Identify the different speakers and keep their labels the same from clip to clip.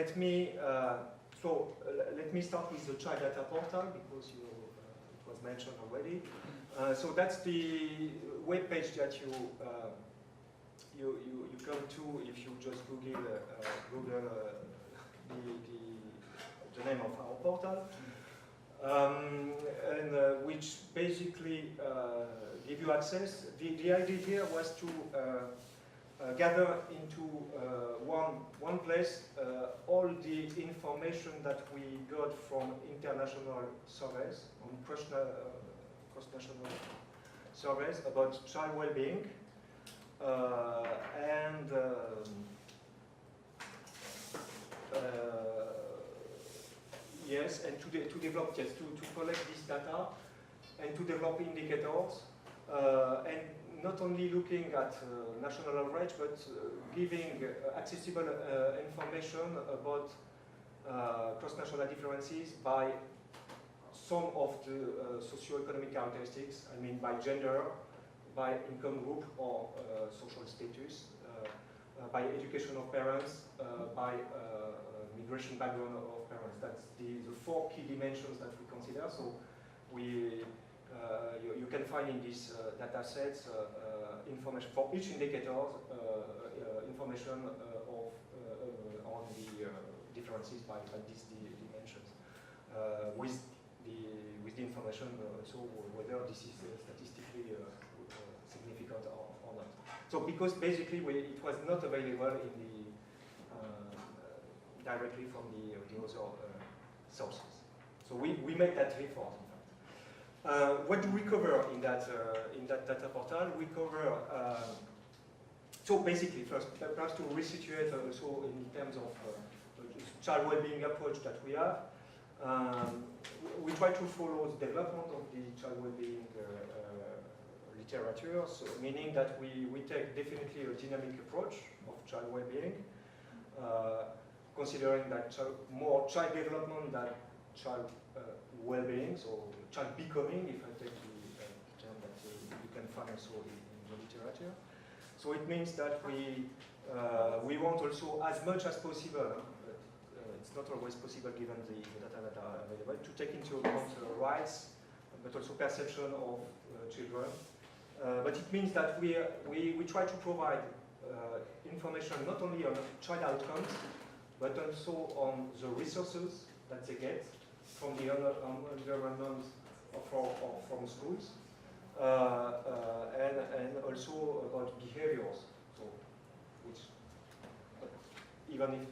Speaker 1: let me start with the child data portal because it was mentioned already. So that's the web page that you come to if you just Google the name of our portal, and which basically give you access. The idea here was to gather into one place all the information that we got from international surveys, on cross-national surveys about child well-being, and yes, and to develop, yes, to collect this data and to develop indicators, and not only looking at national average, but giving accessible information about cross-national differences by some of the socio-economic characteristics, I mean by gender, by income group or social status, by education of parents, by migration background of parents. That's the four key dimensions that we consider. So you can find in these data sets information for each indicator, information on the differences by these dimensions, with the information so whether this is statistically significant or not. So because basically it was not available in the directly from the other sources. So we made that effort. What do we cover in that data portal? We cover so basically first perhaps to resituate also in terms of child well-being approach that we have. We try to follow the development of the child well-being literature, so meaning that we take definitely a dynamic approach of child well-being, considering that more child development than child well-being, so child becoming, if I take the term that you can find also in the literature. So it means that we want also as much as possible, but it's not always possible given the data that are available, to take into account rights, but also perception of children. But it means that we try to provide information not only on child outcomes, but also on the resources that they get from the environment or from schools, and also about behaviors. So, which even if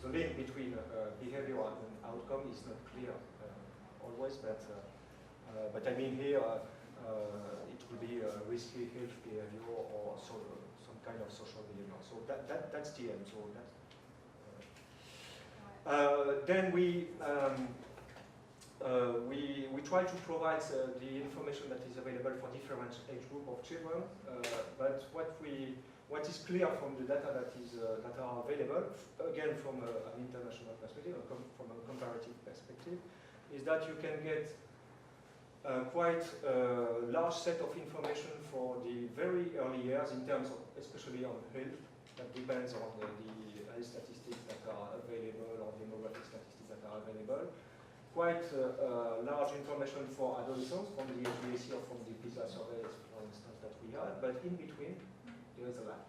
Speaker 1: the link between behavior and outcome is not clear always, but I mean here it will be risky health behavior or some kind of social behavior. So that's the aim. So that's. Then we try to provide the information that is available for different age group of children. But what is clear from the data that are available, again from an international perspective, from a comparative perspective, is that you can get quite a large set of information for the very early years in terms of, especially on health, that depends on the health statistics that are available or demographic statistics that are available. Quite large information for adolescents from the HBAC or from the PISA surveys, for instance, that we had, but in between, there is a lack.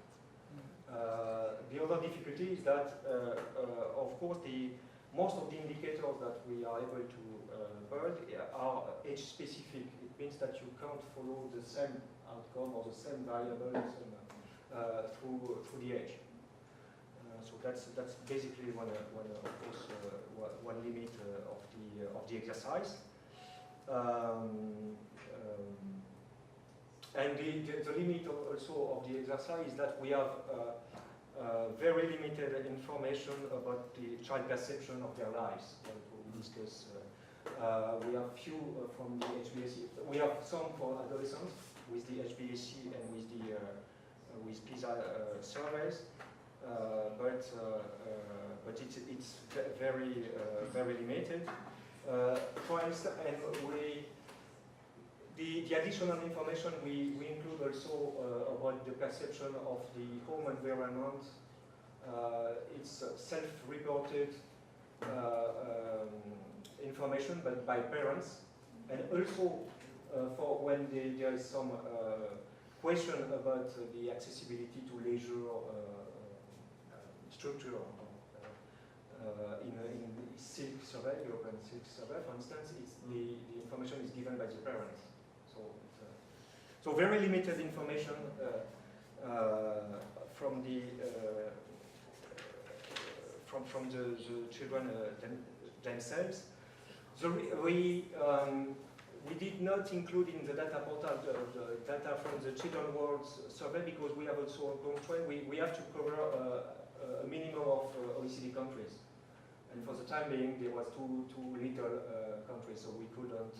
Speaker 1: The other difficulty is that, of course, most of the indicators that we are able to build are age-specific. It means that you can't follow the same outcome or the same variable through the age. So that's basically one limit of the exercise. And the limit also of the exercise is that we have very limited information about the child perception of their lives. We discuss. We have few from the HBAC. We have some for adolescents with the HBAC and with PISA surveys, but it's very limited. For instance, and the additional information we include also about the perception of the home environment It's self-reported information, but by parents, and also for when there is some question about the accessibility to leisure structure. In the Silk survey, European Silk survey, for instance, the information is given by the parents. So very limited information from the children themselves. We did not include in the data portal the data from the Children World survey because we have also a constraint. We have to cover a minimum of OECD countries. And for the time being, there was too little countries, so we couldn't